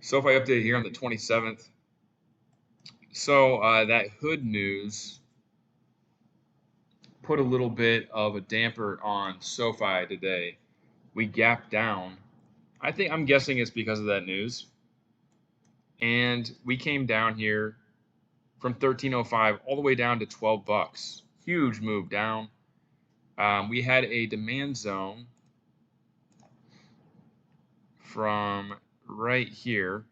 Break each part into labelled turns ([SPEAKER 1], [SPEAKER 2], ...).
[SPEAKER 1] SOFI update here on the 27th. So that hood news put a little bit of a damper on SOFI today. We gapped down. I'm guessing it's because of that news. And we came down here from 13.05 all the way down to 12 bucks. Huge move down. We had a demand zone from right here.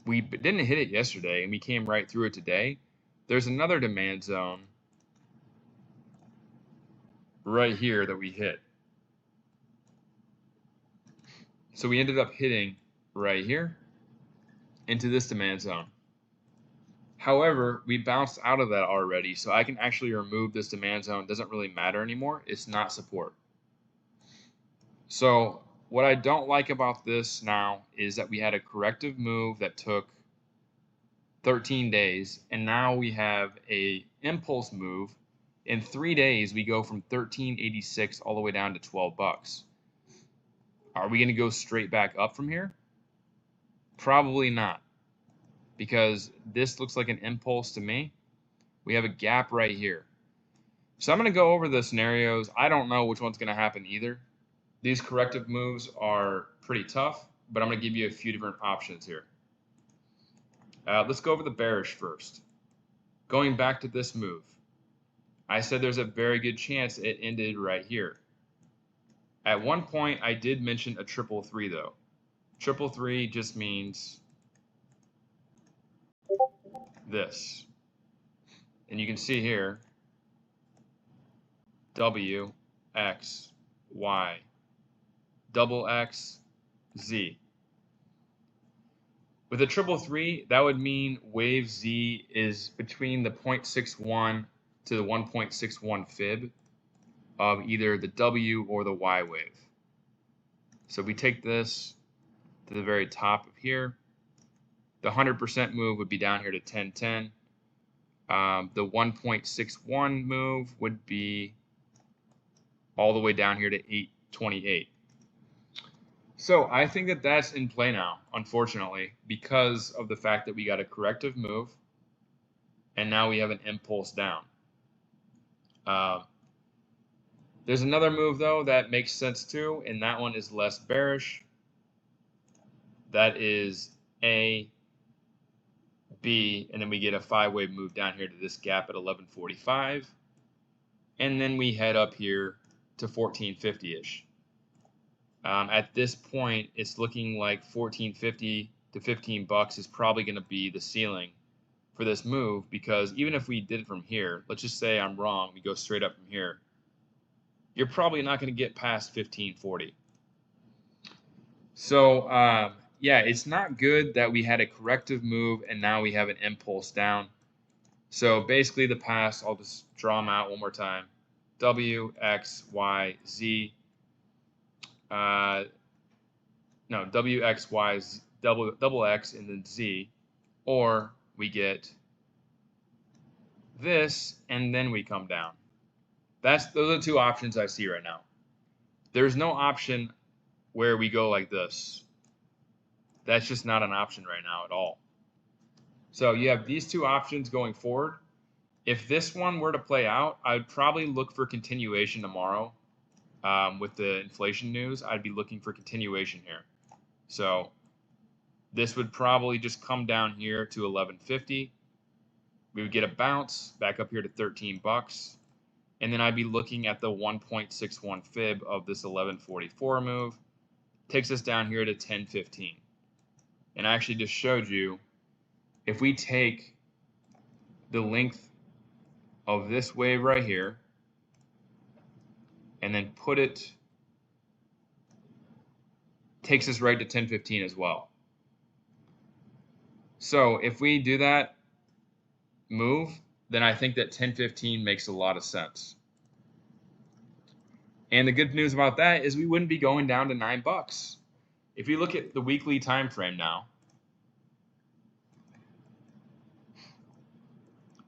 [SPEAKER 1] We didn't hit it yesterday, and we came right through it today. There's another demand zone right here that we hit. So we ended up hitting right here into this demand zone. However, we bounced out of that already, so I can actually remove this demand zone. It doesn't really matter anymore. It's not support. So what I don't like about this now is that we had a corrective move that took 13 days, and now we have a impulse move. In 3 days, we go from 13.86 all the way down to 12 bucks. Are we going to go straight back up from here? Probably not, because this looks like an impulse to me. We have a gap right here. So I'm going to go over the scenarios. I don't know which one's going to happen either. These corrective moves are pretty tough, but I'm going to give you a few different options here. Let's go over the bearish first. Going back to this move, I said there's a very good chance it ended right here. At one point, I did mention a 333 though. 333 just means this. And you can see here, W, X, Y, double X, Z. With a 333, that would mean wave Z is between the 0.61 to the 1.61 fib of either the W or the Y wave. So we take this to the very top of here. The 100% move would be down here to 1010. The 1.61 move would be all the way down here to 828. So I think that that's in play now, unfortunately, because of the fact that we got a corrective move and now we have an impulse down. There's another move though that makes sense too, and that one is less bearish. That is A, B, and then we get a 5-wave move down here to this gap at 1145, and then we head up here to 1450-ish. At this point, it's looking like 1450 to 15 bucks is probably going to be the ceiling for this move, because even if we did it from here, let's just say I'm wrong, we go straight up from here, you're probably not going to get past 1540. So yeah, it's not good that we had a corrective move and now we have an impulse down. So basically the past, I'll just draw them out one more time. W, X, Y, Z. No, W, X, Y, Z, double X, and then Z. Or we get this, and then we come down. Those are the two options I see right now. There's no option where we go like this. That's just not an option right now at all. So you have these two options going forward. If this one were to play out, I'd probably look for continuation tomorrow. With the inflation news, I'd be looking for continuation here. So this would probably just come down here to 1150. We would get a bounce back up here to 13 bucks. And then I'd be looking at the 1.61 fib of this 1144 move. Takes us down here to 1015. And I actually just showed you, if we take the length of this wave right here and then put it, takes us right to 1015 as well. So if we do that move, then I think that 1015 makes a lot of sense. And the good news about that is we wouldn't be going down to 9 bucks. If you look at the weekly time frame now,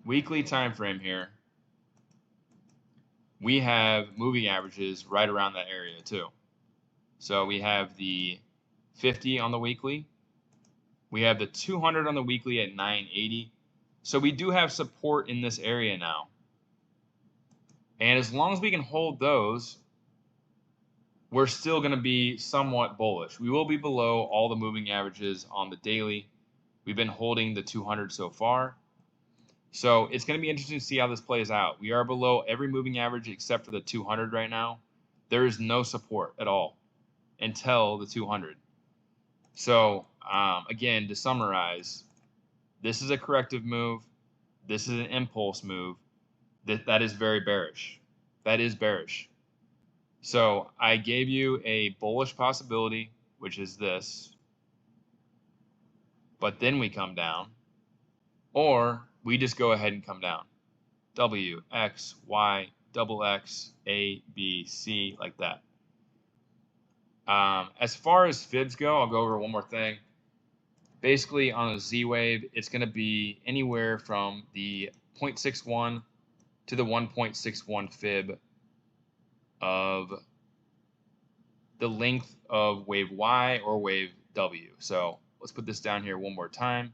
[SPEAKER 1] weekly time frame here, we have moving averages right around that area too. So we have the 50 on the weekly. We have the 200 on the weekly at 980. So we do have support in this area now. And as long as we can hold those, we're still going to be somewhat bullish. We will be below all the moving averages on the daily. We've been holding the 200 so far. So it's going to be interesting to see how this plays out. We are below every moving average except for the 200 right now. There is no support at all until the 200. So again, to summarize, this is a corrective move. This is an impulse move. That is very bearish. That is bearish. So I gave you a bullish possibility, which is this. But then we come down. Or we just go ahead and come down. W, X, Y, double X, A, B, C, like that. As far as fibs go, I'll go over one more thing. Basically, on a Z wave, it's going to be anywhere from the 0.61 to the 1.61 fib of the length of wave Y or wave W. So let's put this down here one more time.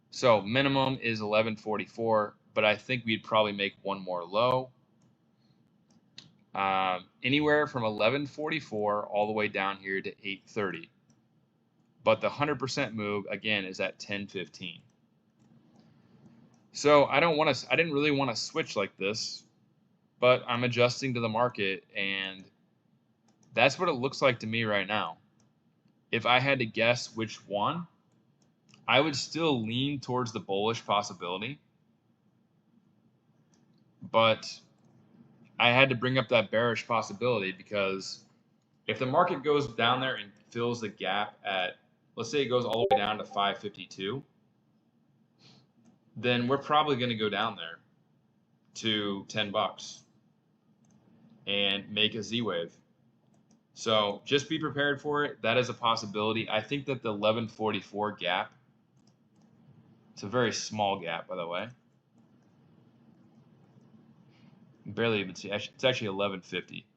[SPEAKER 1] So minimum is 1144, but I think we'd probably make one more low. Anywhere from 1144 all the way down here to 830. But the 100% move again is at 1015. So I didn't really want to switch like this, but I'm adjusting to the market, and that's what it looks like to me right now. If I had to guess which one, I would still lean towards the bullish possibility, but I had to bring up that bearish possibility because if the market goes down there and fills the gap at, let's say it goes all the way down to 552, then we're probably going to go down there to 10 bucks and make a Z wave. So just be prepared for it. That is a possibility. I think that the 1144 gap, it's a very small gap, by the way. You can barely even see. It's actually 1150.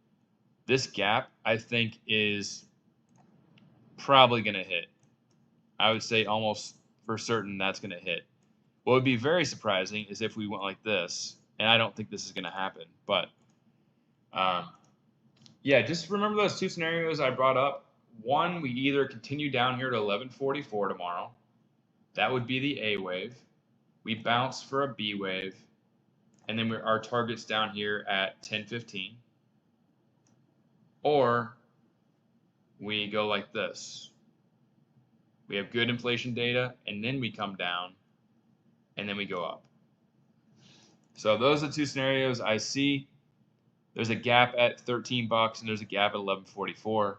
[SPEAKER 1] This gap, I think, is probably going to hit. I would say almost for certain that's going to hit. What would be very surprising is if we went like this, and I don't think this is going to happen. But yeah, just remember those two scenarios I brought up. One, we either continue down here to 1144 tomorrow. That would be the A wave. We bounce for a B wave. And then our target's down here at 1015. Or we go like this. We have good inflation data, and then we come down, and then we go up. So those are the two scenarios I see. There's a gap at 13 bucks, and there's a gap at 1144.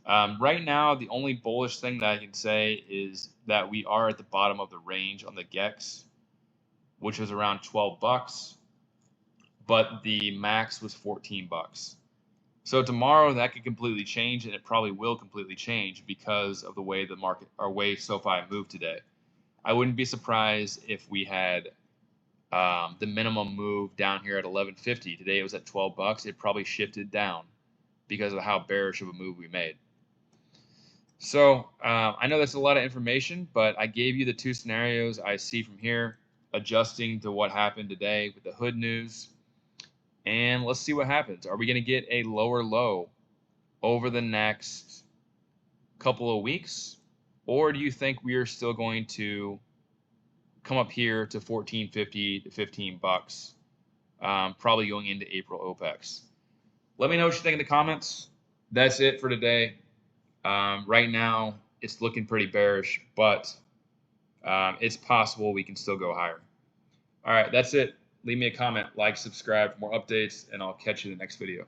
[SPEAKER 1] Right now, the only bullish thing that I can say is that we are at the bottom of the range on the GEX, which was around 12 bucks, but the max was 14 bucks. So tomorrow that could completely change, and it probably will completely change because of the way the market, or way SOFI moved today. I wouldn't be surprised if we had the minimum move down here at 1150. Today it was at 12 bucks. It probably shifted down because of how bearish of a move we made. So I know that's a lot of information, but I gave you the two scenarios I see from here, adjusting to what happened today with the hood news. And let's see what happens. Are we going to get a lower low over the next couple of weeks? Or do you think we are still going to come up here to 14.50 to 15 bucks, probably going into April OPEX? Let me know what you think in the comments. That's it for today. Right now, it's looking pretty bearish, but it's possible we can still go higher. All right, that's it. Leave me a comment, like, subscribe for more updates, and I'll catch you in the next video.